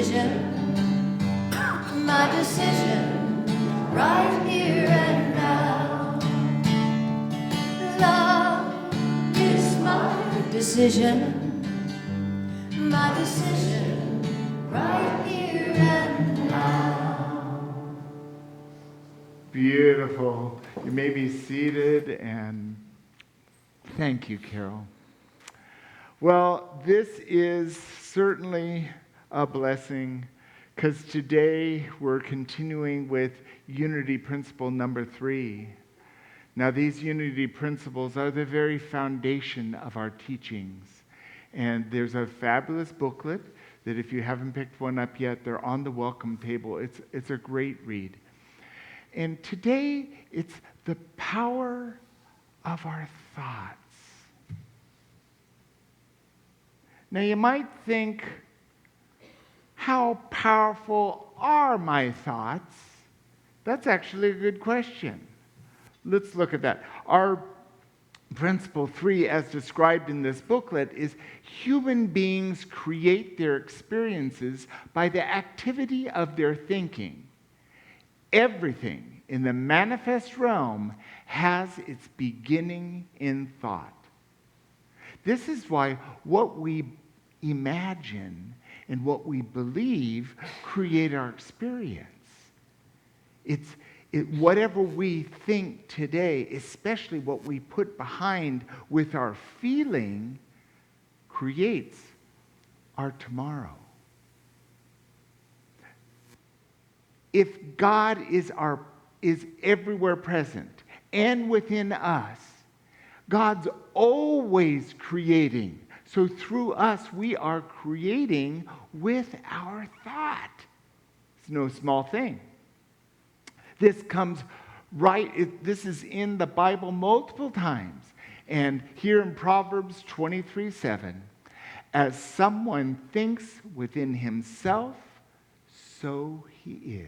decision, right here and now. Love is my decision, right here and now. Beautiful. You may be seated, and thank you, Carol. Well, this is certainly a blessing, because today we're continuing with unity principle number 3. Now, these unity principles are the very foundation of our teachings. And there's a fabulous booklet that if you haven't picked one up yet, they're on the welcome table. It's a great read. And today, it's the power of our thoughts. Now, you might think, how powerful are my thoughts? That's actually a good question. Let's look at that. Our principle 3, as described in this booklet, is human beings create their experiences by the activity of their thinking. Everything in the manifest realm has its beginning in thought. This is why what we imagine and what we believe create our experience. Whatever we think today, especially what we put behind with our feeling, creates our tomorrow. If God is everywhere present and within us, God's always creating. So through us, we are creating with our thought. It's no small thing. This is in the Bible multiple times. And here in Proverbs 23:7, as someone thinks within himself, so he is.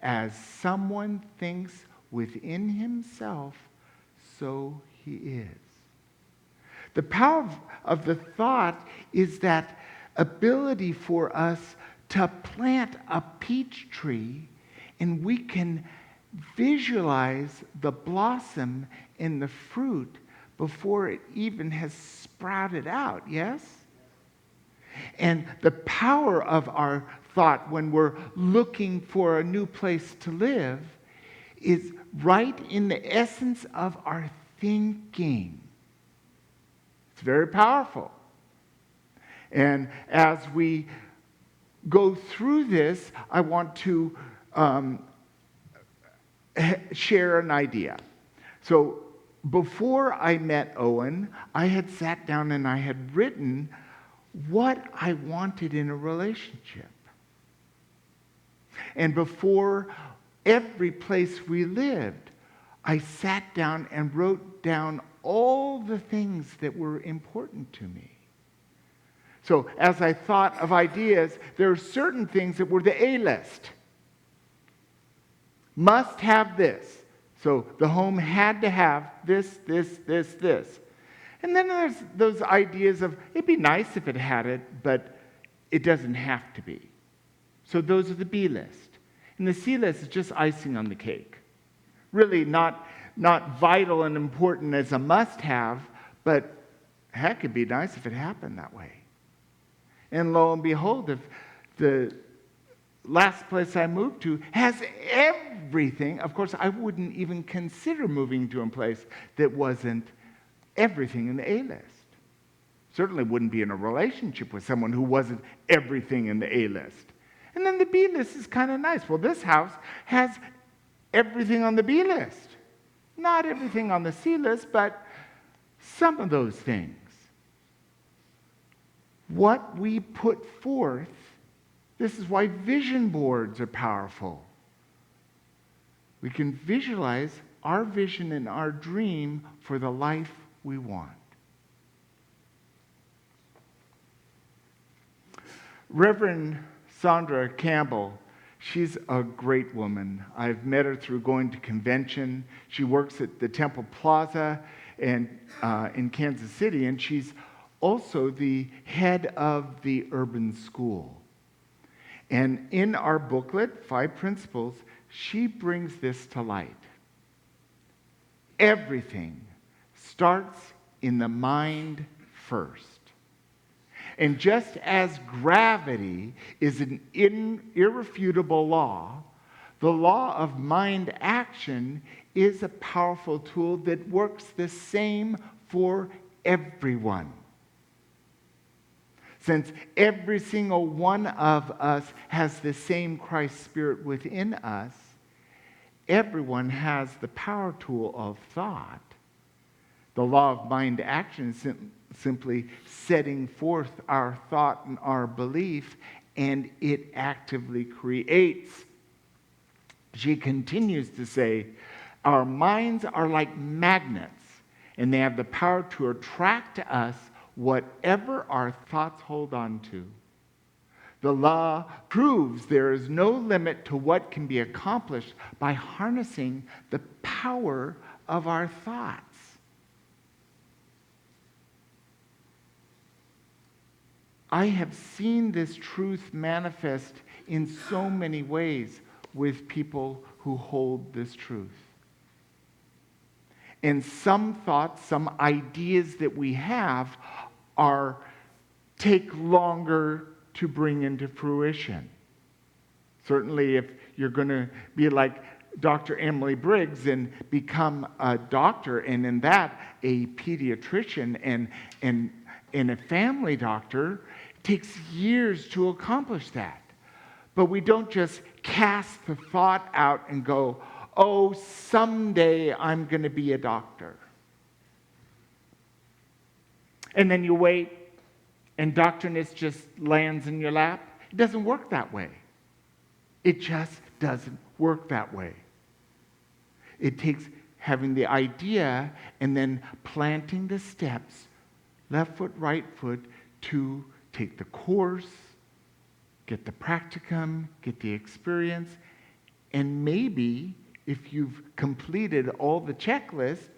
As someone thinks within himself, so he is. The power of the thought is that ability for us to plant a peach tree, and we can visualize the blossom and the fruit before it even has sprouted out, yes? And the power of our thought when we're looking for a new place to live is right in the essence of our thinking. It's very powerful. And as we go through this, I want to share an idea. So before I met Owen, I had sat down and I had written what I wanted in a relationship. And before every place we lived, I sat down and wrote down all the things that were important to me. So as I thought of ideas, there are certain things that were the A list. Must have this. So the home had to have this. And then there's those ideas of, it'd be nice if it had it, but it doesn't have to be. So those are the B list. And the C list is just icing on the cake. Really not vital and important as a must-have, but heck, it'd be nice if it happened that way. And lo and behold, if the last place I moved to has everything, of course, I wouldn't even consider moving to a place that wasn't everything in the A list. Certainly wouldn't be in a relationship with someone who wasn't everything in the A list. And then the B list is kind of nice. Well, this house has everything on the B list. Not everything on the C list, but some of those things. What we put forth, this is why vision boards are powerful. We can visualize our vision and our dream for the life we want. Reverend Sandra Campbell, she's a great woman. I've met her through going to convention. She works at the Temple Plaza in Kansas City, and she's also the head of the urban school. And in our booklet, 5 Principles, she brings this to light. Everything starts in the mind first. And just as gravity is an irrefutable law, the law of mind action is a powerful tool that works the same for everyone. Since every single one of us has the same Christ Spirit within us, everyone has the power tool of thought. The law of mind action is simply setting forth our thought and our belief, and it actively creates. She continues to say, our minds are like magnets, and they have the power to attract to us whatever our thoughts hold on to. The law proves there is no limit to what can be accomplished by harnessing the power of our thoughts. I have seen this truth manifest in so many ways with people who hold this truth. And some thoughts, some ideas that we have take longer to bring into fruition. Certainly if you're going to be like Dr. Emily Briggs and become a doctor, and in that a pediatrician and a family doctor, it takes years to accomplish that. But we don't just cast the thought out and go, oh, someday I'm going to be a doctor. And then you wait, and doctorness just lands in your lap. It doesn't work that way. It just doesn't work that way. It takes having the idea and then planting the steps, left foot, right foot, to take the course, get the practicum, get the experience, and maybe if you've completed all the checklists,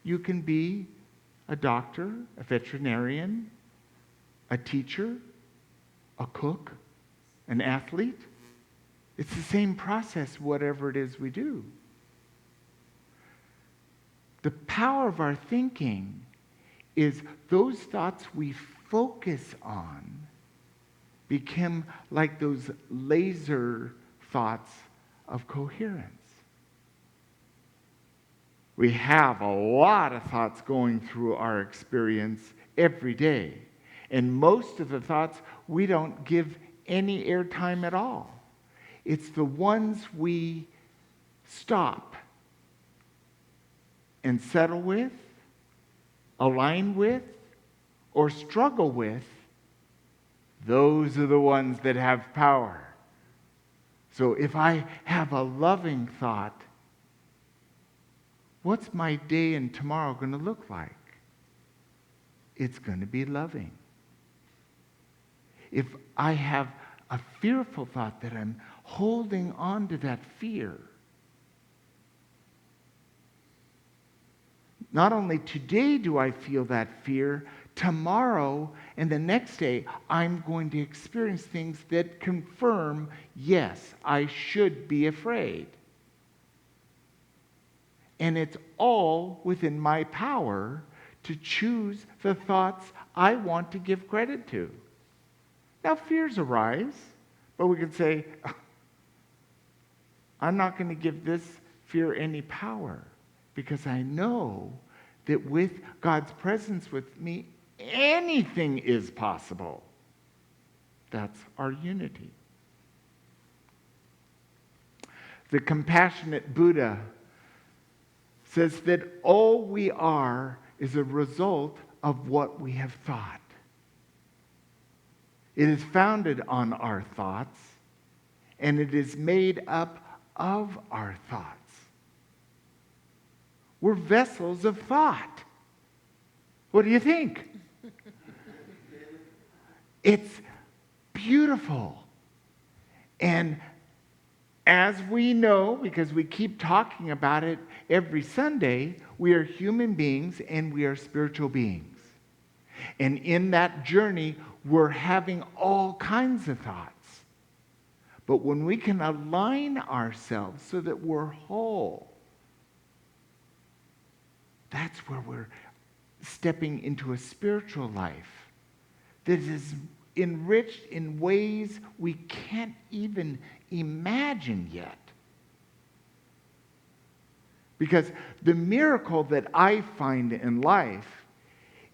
you can be a doctor, a veterinarian, a teacher, a cook, an athlete. It's the same process, whatever it is we do. The power of our thinking is those thoughts we focus on become like those laser thoughts of coherence. We have a lot of thoughts going through our experience every day. And most of the thoughts we don't give any airtime at all. It's the ones we stop and settle with, align with, or struggle with. Those are the ones that have power. So if I have a loving thought, what's my day and tomorrow going to look like? It's going to be loving. If I have a fearful thought that I'm holding on to that fear, not only today do I feel that fear, tomorrow and the next day I'm going to experience things that confirm, yes, I should be afraid. And it's all within my power to choose the thoughts I want to give credit to. Now, fears arise, but we can say, I'm not going to give this fear any power because I know that with God's presence with me, anything is possible. That's our unity. The compassionate Buddha says that all we are is a result of what we have thought. It is founded on our thoughts, and it is made up of our thoughts. We're vessels of thought. What do you think? It's beautiful. And as we know, because we keep talking about it every Sunday, we are human beings and we are spiritual beings. And in that journey, we're having all kinds of thoughts. But when we can align ourselves so that we're whole, that's where we're stepping into a spiritual life that is enriched in ways we can't even imagine yet. Because the miracle that I find in life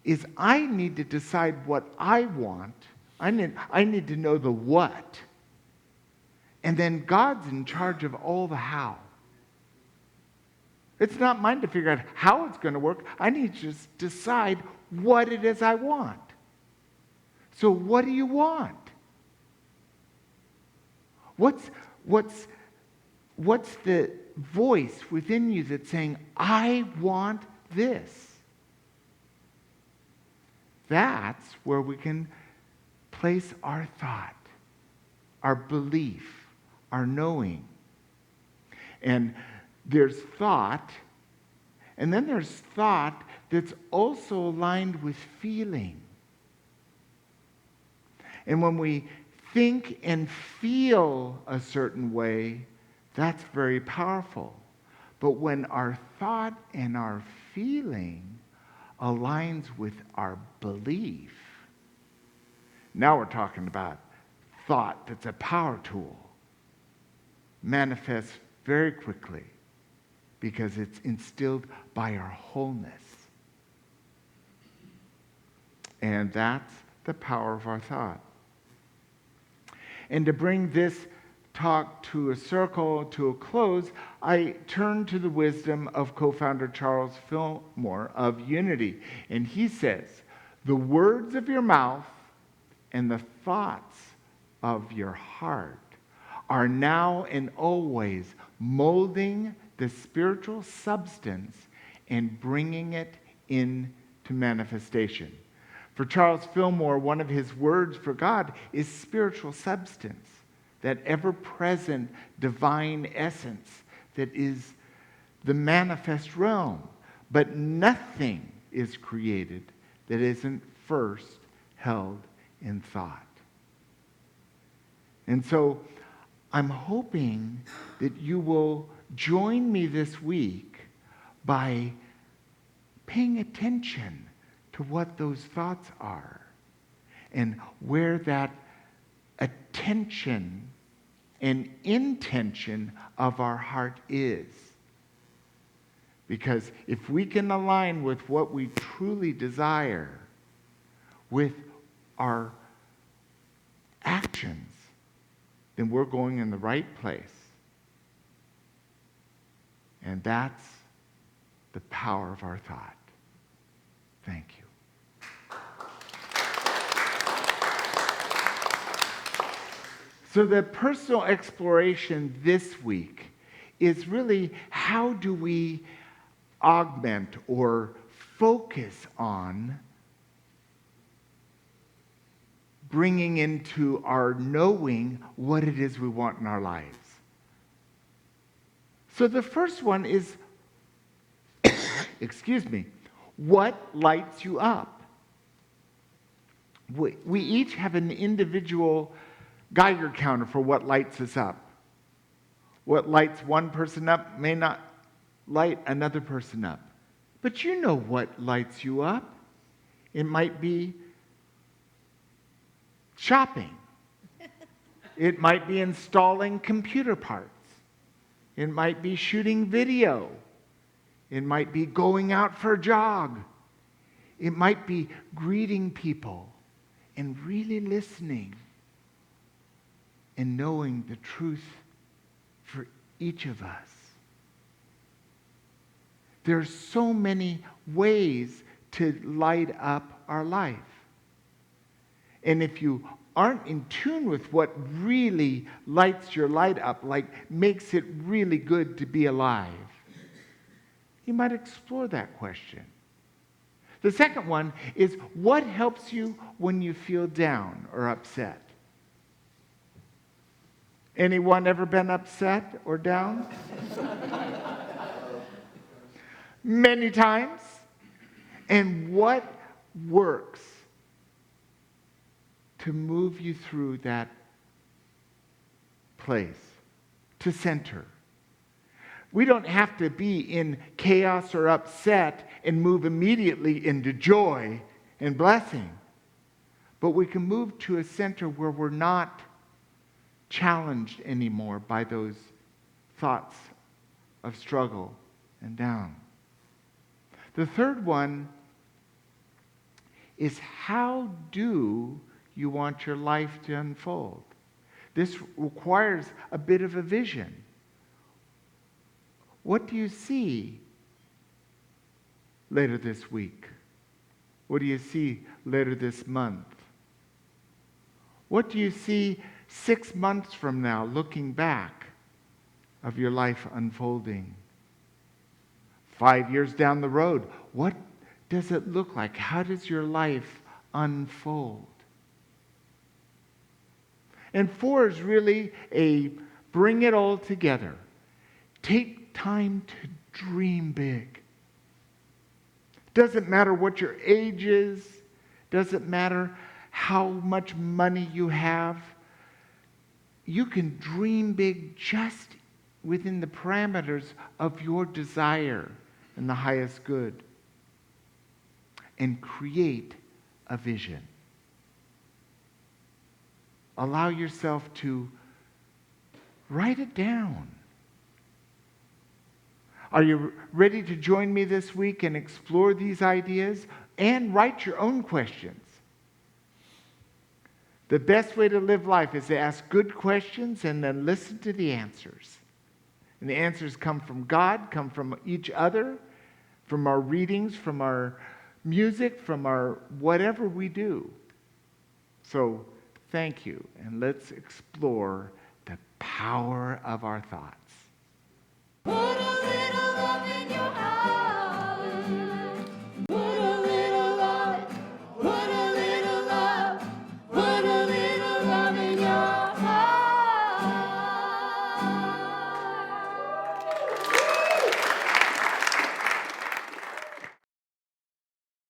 is I need to decide what I want. I need to know the what. And then God's in charge of all the how. It's not mine to figure out how it's going to work. I need to just decide what it is I want. So what do you want? What's the voice within you that's saying, I want this? That's where we can place our thought, our belief, our knowing. And there's thought, and then there's thought that's also aligned with feeling. And when we think and feel a certain way, that's very powerful. But when our thought and our feeling aligns with our belief, now we're talking about thought that's a power tool. Manifests very quickly because it's instilled by our wholeness. And that's the power of our thought. And to bring this talk to a circle, to a close, I turn to the wisdom of co-founder Charles Fillmore of Unity. And he says, the words of your mouth and the thoughts of your heart are now and always molding the spiritual substance and bringing it into manifestation. For Charles Fillmore, one of his words for God is spiritual substance, that ever-present divine essence that is the manifest realm. But nothing is created that isn't first held in thought. And so I'm hoping that you will join me this week by paying attention to what those thoughts are and where that attention and intention of our heart is. Because if we can align with what we truly desire with our actions, then we're going in the right place. And that's the power of our thought. Thank you. So the personal exploration this week is really how do we augment or focus on bringing into our knowing what it is we want in our lives. So the first one is, excuse me, what lights you up? We each have an individual Geiger counter for what lights us up. What lights one person up may not light another person up. But you know what lights you up. It might be shopping. It might be installing computer parts. It might be shooting video. It might be going out for a jog. It might be greeting people and really listening and knowing the truth for each of us. There's so many ways to light up our life. And if you aren't in tune with what really lights your light up, like makes it really good to be alive, you might explore that question. The second one is what helps you when you feel down or upset? Anyone ever been upset or down? Many times. And what works to move you through that place, to center. We don't have to be in chaos or upset and move immediately into joy and blessing. But we can move to a center where we're not challenged anymore by those thoughts of struggle and down. The third one is, how do you want your life to unfold? This requires a bit of a vision. What do you see later this week? What do you see later this month? What do you see 6 months from now, looking back, of your life unfolding? 5 years down the road, what does it look like? How does your life unfold? And 4 is really a bring it all together. Take time to dream big. Doesn't matter what your age is, doesn't matter how much money you have. You can dream big just within the parameters of your desire and the highest good, and create a vision. Allow yourself to write it down. Are you ready to join me this week and explore these ideas and write your own questions? The best way to live life is to ask good questions and then listen to the answers. And the answers come from God, come from each other, from our readings, from our music, from our whatever we do. So thank you, and let's explore the power of our thoughts. Put a little love in your heart.